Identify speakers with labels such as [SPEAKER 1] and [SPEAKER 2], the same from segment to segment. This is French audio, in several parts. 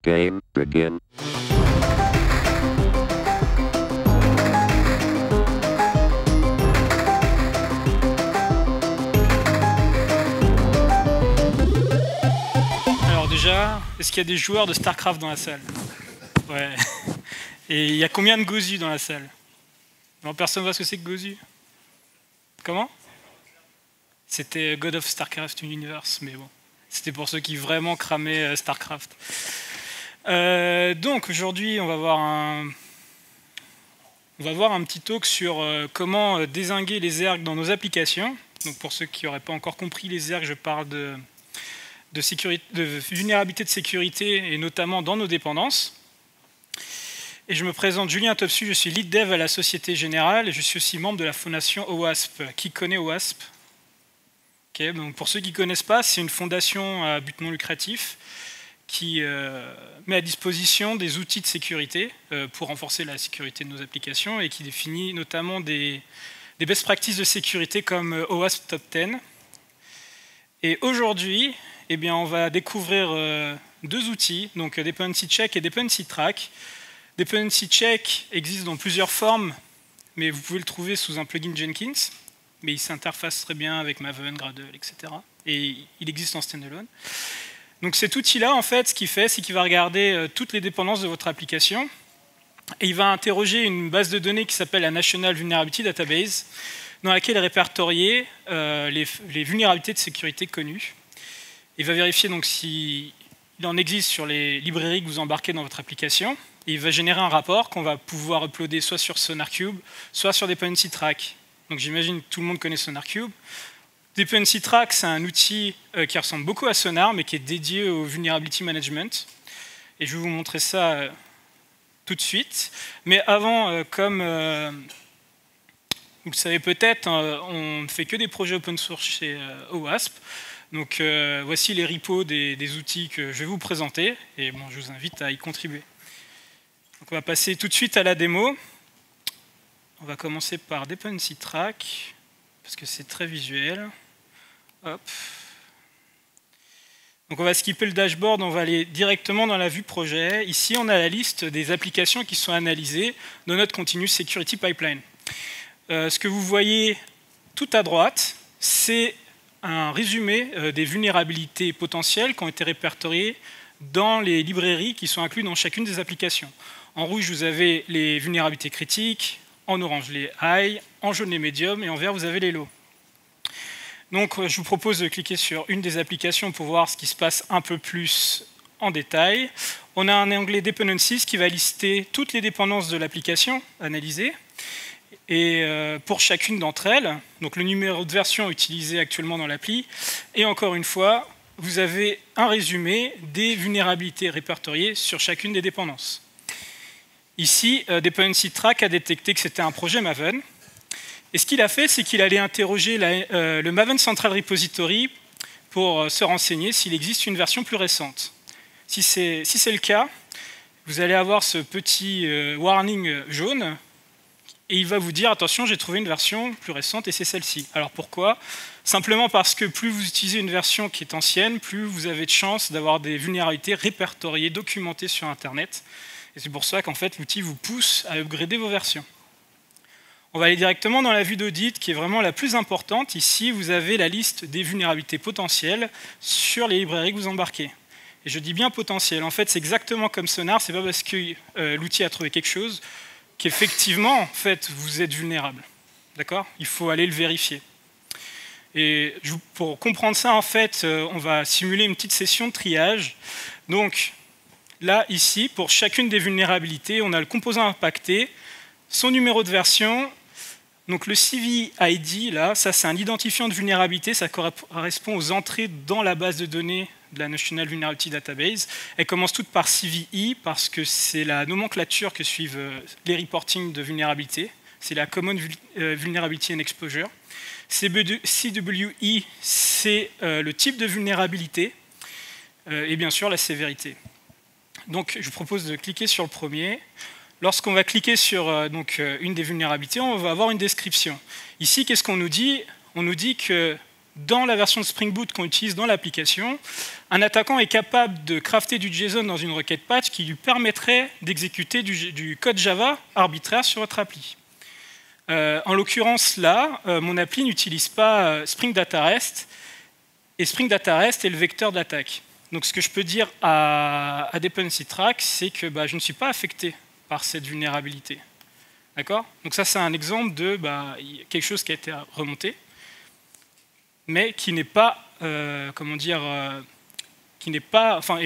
[SPEAKER 1] Game begin.
[SPEAKER 2] Alors déjà, est-ce qu'il y a des joueurs de StarCraft dans la salle? Ouais. Et il y a combien de Gozu dans la salle? Non, personne ne voit ce que c'est que Gozu? Comment? C'était God of StarCraft Universe, mais bon. C'était pour ceux qui vraiment cramaient StarCraft. Donc aujourd'hui, on va voir un petit talk sur comment dézinguer les ergs dans nos applications. Donc pour ceux qui n'auraient pas encore compris les ergs, je parle de vulnérabilité de sécurité et notamment dans nos dépendances. Et je me présente Julien Topsu, je suis lead dev à la Société Générale et je suis aussi membre de la fondation OWASP. Qui connaît OWASP? Okay, donc pour ceux qui ne connaissent pas, c'est une fondation à but non lucratif qui met à disposition des outils de sécurité pour renforcer la sécurité de nos applications et qui définit notamment des best practices de sécurité comme OWASP Top 10. Et aujourd'hui, eh bien, on va découvrir deux outils, donc Dependency Check et Dependency Track. Dependency Check existe dans plusieurs formes, mais vous pouvez le trouver sous un plugin Jenkins, mais il s'interface très bien avec Maven, Gradle, etc. Et il existe en standalone. Donc cet outil-là, en fait, ce qu'il fait, c'est qu'il va regarder toutes les dépendances de votre application et il va interroger une base de données qui s'appelle la National Vulnerability Database, dans laquelle est répertorié les vulnérabilités de sécurité connues. Il va vérifier donc s'il en existe sur les librairies que vous embarquez dans votre application. Et il va générer un rapport qu'on va pouvoir uploader soit sur SonarQube, soit sur Dependency Track. Donc j'imagine que tout le monde connaît SonarQube. Dependency Track, c'est un outil qui ressemble beaucoup à Sonar, mais qui est dédié au Vulnerability Management. Et je vais vous montrer ça tout de suite. Mais avant, comme vous le savez peut-être, on ne fait que des projets open source chez OWASP. Donc voici les repos des outils que je vais vous présenter. Et bon, je vous invite à y contribuer. Donc on va passer tout de suite à la démo. On va commencer par Dependency Track, parce que c'est très visuel. Hop. Donc on va skipper le dashboard, on va aller directement dans la vue projet. Ici, on a la liste des applications qui sont analysées dans notre Continuous Security Pipeline. Ce que vous voyez tout à droite, c'est un résumé des vulnérabilités potentielles qui ont été répertoriées dans les librairies qui sont incluses dans chacune des applications. En rouge, vous avez les vulnérabilités critiques, en orange les high, en jaune les medium et en vert vous avez les low. Donc je vous propose de cliquer sur une des applications pour voir ce qui se passe un peu plus en détail. On a un onglet Dependencies qui va lister toutes les dépendances de l'application analysées. Et pour chacune d'entre elles, donc le numéro de version utilisé actuellement dans l'appli, et encore une fois, vous avez un résumé des vulnérabilités répertoriées sur chacune des dépendances. Ici, Dependency Track a détecté que c'était un projet Maven. Et ce qu'il a fait, c'est qu'il allait interroger le Maven Central Repository pour se renseigner s'il existe une version plus récente. Si c'est le cas, vous allez avoir ce petit warning jaune et il va vous dire « Attention, j'ai trouvé une version plus récente et c'est celle-ci ». Alors pourquoi? Simplement parce que plus vous utilisez une version qui est ancienne, plus vous avez de chances d'avoir des vulnérabilités répertoriées, documentées sur Internet. Et c'est pour ça qu'en fait, l'outil vous pousse à upgrader vos versions. On va aller directement dans la vue d'audit, qui est vraiment la plus importante. Ici, vous avez la liste des vulnérabilités potentielles sur les librairies que vous embarquez. Et je dis bien potentielles. En fait, c'est exactement comme Sonar. C'est pas parce que l'outil a trouvé quelque chose qu'effectivement, en fait, vous êtes vulnérable. D'accord? Il faut aller le vérifier. Et pour comprendre ça, en fait, on va simuler une petite session de triage. Donc, là, ici, pour chacune des vulnérabilités, on a le composant impacté, son numéro de version. Donc le CVID, là, ça c'est un identifiant de vulnérabilité, ça correspond aux entrées dans la base de données de la National Vulnerability Database. Elle commence toutes par CVE parce que c'est la nomenclature que suivent les reportings de vulnérabilité. C'est la Common Vulnerability and Exposure. CWE, c'est le type de vulnérabilité et bien sûr la sévérité. Donc je vous propose de cliquer sur le premier. Lorsqu'on va cliquer sur une des vulnérabilités, on va avoir une description. Ici, qu'est-ce qu'on nous dit? On nous dit que dans la version de Spring Boot qu'on utilise dans l'application, un attaquant est capable de crafter du JSON dans une requête patch qui lui permettrait d'exécuter du code Java arbitraire sur votre appli. En l'occurrence, là, mon appli n'utilise pas Spring Data REST, et Spring Data REST est le vecteur d'attaque. Donc ce que je peux dire à Dependency Track, c'est que je ne suis pas affecté par cette vulnérabilité. D'accord? Donc ça, c'est un exemple de quelque chose qui a été remonté, mais qui n'est pas, et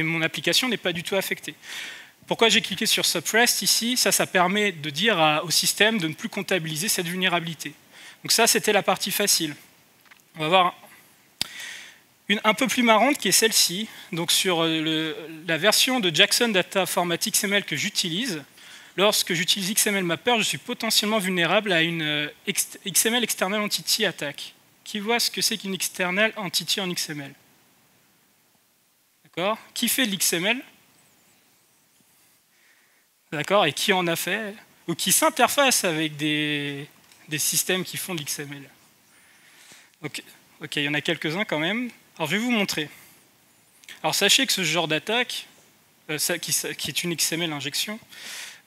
[SPEAKER 2] mon application n'est pas du tout affectée. Pourquoi j'ai cliqué sur Suppressed ici? Ça permet de dire au système de ne plus comptabiliser cette vulnérabilité. Donc ça, c'était la partie facile. On va voir une un peu plus marrante qui est celle-ci. Donc sur la version de Jackson Data Format XML que j'utilise, lorsque j'utilise XML Mapper, je suis potentiellement vulnérable à une XML External Entity Attack. Qui voit ce que c'est qu'une External Entity en XML? D'accord? Qui fait de l'XML? D'accord? Et qui en a fait? Ou qui s'interface avec des systèmes qui font de l'XML? Ok, il y en a quelques-uns quand même. Alors je vais vous montrer. Alors sachez que ce genre d'attaque, qui est une XML injection,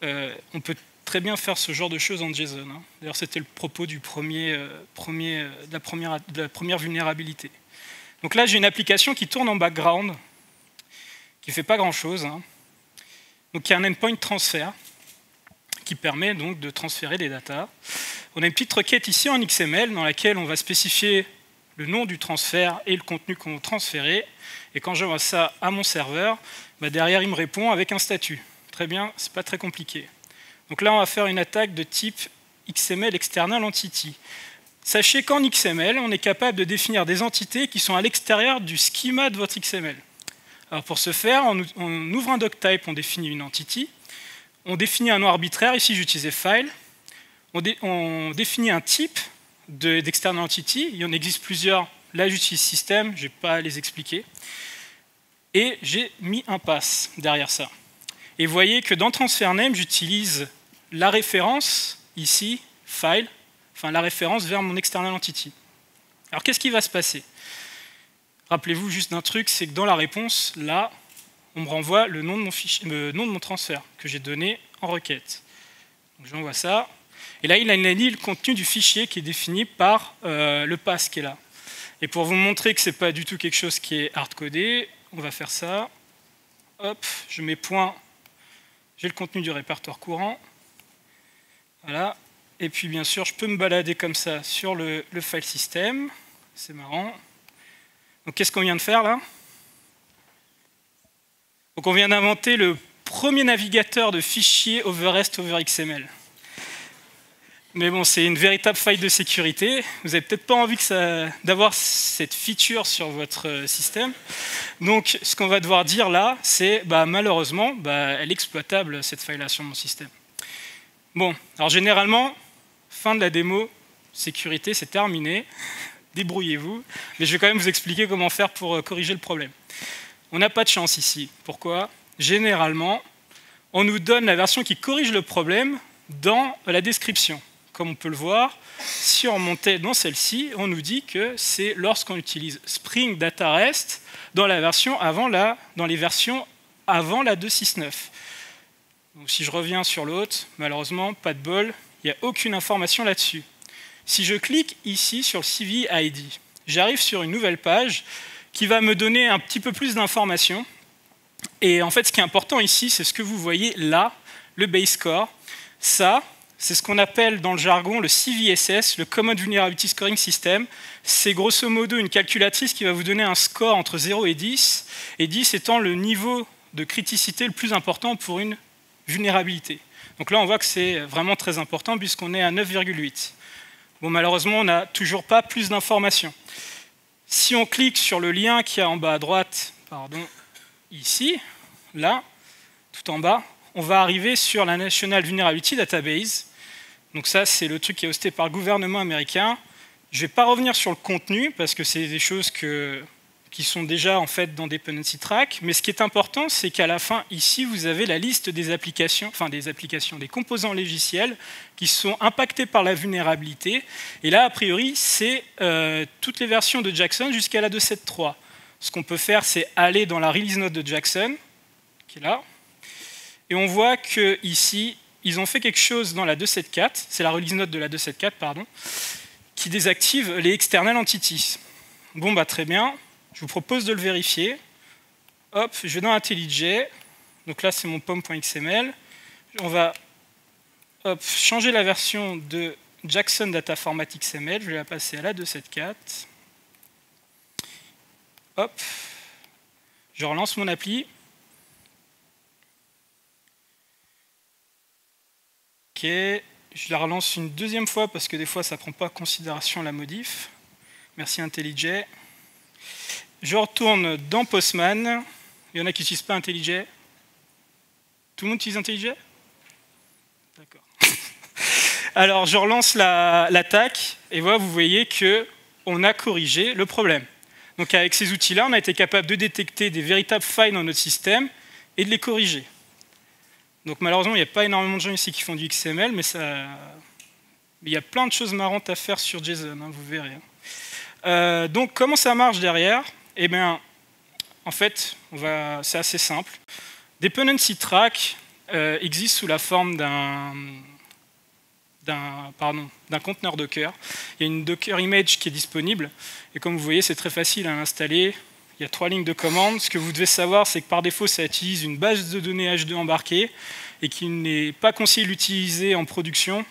[SPEAKER 2] on peut très bien faire ce genre de choses en JSON. D'ailleurs, c'était le propos de la première vulnérabilité. Donc là, j'ai une application qui tourne en background, qui ne fait pas grand-chose. Donc il y a un endpoint transfert qui permet donc de transférer des datas. On a une petite requête ici en XML dans laquelle on va spécifier le nom du transfert et le contenu qu'on veut transférer. Et quand j'envoie ça à mon serveur, derrière, il me répond avec un statut. Très bien, c'est pas très compliqué. Donc là, on va faire une attaque de type XML External Entity. Sachez qu'en XML, on est capable de définir des entités qui sont à l'extérieur du schéma de votre XML. Alors pour ce faire, on ouvre un doctype, on définit une entity, on définit un nom arbitraire, ici j'utilisais file, on définit un type d'external entity, il y en existe plusieurs, là j'utilise système, je ne vais pas les expliquer, et j'ai mis un pass derrière ça. Et vous voyez que dans transfer name, j'utilise la référence, ici, file, enfin la référence vers mon external entity. Alors qu'est-ce qui va se passer? Rappelez-vous juste d'un truc, c'est que dans la réponse, là, on me renvoie le nom de mon fichier, le nom de mon transfert que j'ai donné en requête. Donc j'envoie ça, et là il analyse le contenu du fichier qui est défini par le pass qui est là. Et pour vous montrer que c'est pas du tout quelque chose qui est hard-codé, on va faire ça. Hop, je mets point. J'ai le contenu du répertoire courant. Voilà. Et puis, bien sûr, je peux me balader comme ça sur le file system. C'est marrant. Donc, qu'est-ce qu'on vient de faire, là? Donc, on vient d'inventer le premier navigateur de fichiers over REST over XML. Mais bon, c'est une véritable faille de sécurité. Vous n'avez peut-être pas envie d'avoir cette feature sur votre système. Donc, ce qu'on va devoir dire là, c'est malheureusement, elle est exploitable, cette faille-là, sur mon système. Bon, alors généralement, fin de la démo, sécurité, c'est terminé. Débrouillez-vous. Mais je vais quand même vous expliquer comment faire pour corriger le problème. On n'a pas de chance ici. Pourquoi? Généralement, on nous donne la version qui corrige le problème dans la description. Comme on peut le voir, si on remontait dans celle-ci, on nous dit que c'est lorsqu'on utilise Spring Data REST dans les versions avant la 2.6.9. Donc, si je reviens sur l'autre, malheureusement, pas de bol, il n'y a aucune information là-dessus. Si je clique ici sur le CV ID, j'arrive sur une nouvelle page qui va me donner un petit peu plus d'informations. Et en fait, ce qui est important ici, c'est ce que vous voyez là, le base score. Ça, c'est ce qu'on appelle dans le jargon le CVSS, le Common Vulnerability Scoring System. C'est grosso modo une calculatrice qui va vous donner un score entre 0 et 10 étant le niveau de criticité le plus important pour une vulnérabilité. Donc là, on voit que c'est vraiment très important puisqu'on est à 9,8. Bon, malheureusement, on n'a toujours pas plus d'informations. Si on clique sur le lien qui est en bas à droite, ici, là, tout en bas, on va arriver sur la National Vulnerability Database. Donc ça, c'est le truc qui est hosté par le gouvernement américain. Je ne vais pas revenir sur le contenu, parce que c'est des choses qui sont déjà en fait dans Dependency Track, mais ce qui est important, c'est qu'à la fin, ici, vous avez la liste des applications, des composants logiciels qui sont impactés par la vulnérabilité. Et là, a priori, c'est toutes les versions de Jackson jusqu'à la 2.7.3. Ce qu'on peut faire, c'est aller dans la release note de Jackson, qui est là, et on voit qu'ici, ils ont fait quelque chose dans la 2.7.4, c'est la release note de la 2.7.4, pardon, qui désactive les external entities. Bon, bah très bien. Je vous propose de le vérifier. Hop, je vais dans IntelliJ. Donc là, c'est mon pom.xml. On va changer la version de Jackson Data Format XML. Je vais la passer à la 2.7.4. Hop. Je relance mon appli. Ok. Je la relance une deuxième fois parce que des fois, ça ne prend pas en considération la modif. Merci IntelliJ. Je retourne dans Postman. Il y en a qui n'utilisent pas IntelliJ. Tout le monde utilise IntelliJ? D'accord. Alors, je relance l'attaque et voilà, vous voyez qu'on a corrigé le problème. Donc, avec ces outils-là, on a été capable de détecter des véritables failles dans notre système et de les corriger. Donc, malheureusement, il n'y a pas énormément de gens ici qui font du XML, mais il y a plein de choses marrantes à faire sur JSON, hein, vous verrez. Donc, comment ça marche derrière? Eh bien, en fait, c'est assez simple. Dependency Track existe sous la forme d'un conteneur Docker. Il y a une Docker image qui est disponible. Et comme vous voyez, c'est très facile à l'installer. Il y a 3 lignes de commande. Ce que vous devez savoir, c'est que par défaut, ça utilise une base de données H2 embarquée et qu'il n'est pas conseillé de l'utiliser en production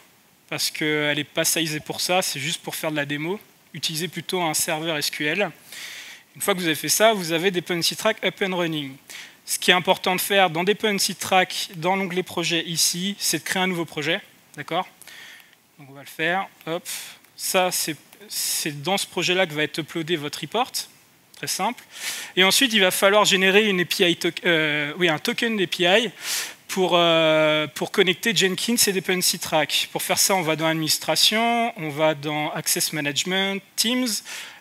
[SPEAKER 2] parce qu'elle n'est pas sizée pour ça. C'est juste pour faire de la démo. Utilisez plutôt un serveur SQL. Une fois que vous avez fait ça, vous avez Dependency Track up and running. Ce qui est important de faire dans Dependency Track, dans l'onglet projet ici, c'est de créer un nouveau projet. D'accord? Donc on va le faire. Hop. Ça, c'est dans ce projet-là que va être uploadé votre report. Très simple. Et ensuite, il va falloir générer une API un token d'API pour connecter Jenkins et Dependency Track. Pour faire ça, on va dans Administration, on va dans Access Management, Teams.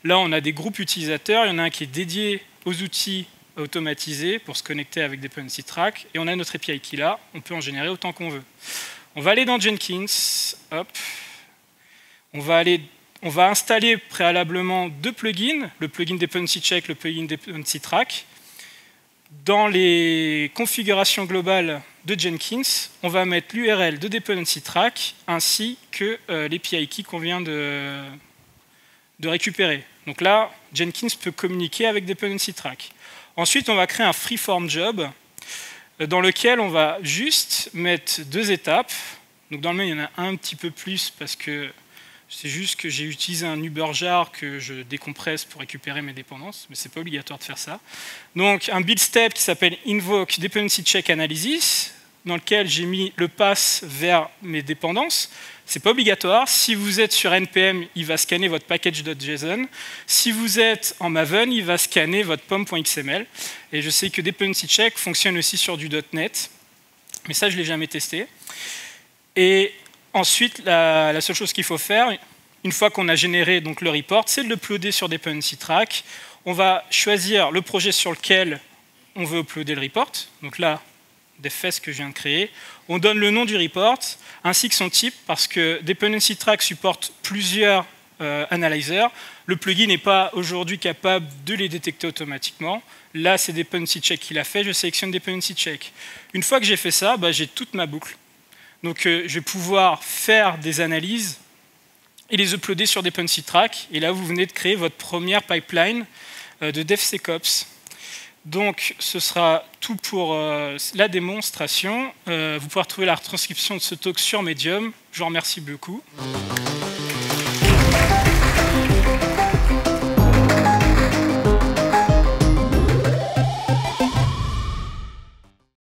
[SPEAKER 2] Là, on a des groupes utilisateurs. Il y en a un qui est dédié aux outils automatisés pour se connecter avec Dependency Track. Et on a notre API qui est là. On peut en générer autant qu'on veut. On va aller dans Jenkins. Hop. On va installer préalablement 2 plugins, le plugin Dependency Check, le plugin Dependency Track. Dans les configurations globales de Jenkins, on va mettre l'URL de Dependency Track ainsi que l'API key qu'on vient de récupérer. Donc là, Jenkins peut communiquer avec Dependency Track. Ensuite, on va créer un freeform job dans lequel on va juste mettre 2 étapes. Donc dans le mail, il y en a un petit peu plus parce que c'est juste que j'ai utilisé un Uberjar que je décompresse pour récupérer mes dépendances, mais ce n'est pas obligatoire de faire ça. Donc un build step qui s'appelle Invoke Dependency Check Analysis, dans lequel j'ai mis le pass vers mes dépendances. Ce n'est pas obligatoire. Si vous êtes sur NPM, il va scanner votre package.json. Si vous êtes en Maven, il va scanner votre pom.xml. Et je sais que Dependency Check fonctionne aussi sur du .NET, mais ça, je ne l'ai jamais testé. Et ensuite, la seule chose qu'il faut faire, une fois qu'on a généré donc, le report, c'est de l'uploader sur Dependency Track. On va choisir le projet sur lequel on veut uploader le report. Donc là, des fesses que je viens de créer. On donne le nom du report, ainsi que son type, parce que Dependency Track supporte plusieurs analyzers. Le plugin n'est pas aujourd'hui capable de les détecter automatiquement. Là, c'est Dependency Check qui l'a fait. Je sélectionne Dependency Check. Une fois que j'ai fait ça, j'ai toute ma boucle. Donc, je vais pouvoir faire des analyses et les uploader sur Dependency Track. Et là, vous venez de créer votre première pipeline de DevSecOps. Donc, ce sera tout pour la démonstration. Vous pourrez retrouver la transcription de ce talk sur Medium. Je vous remercie beaucoup.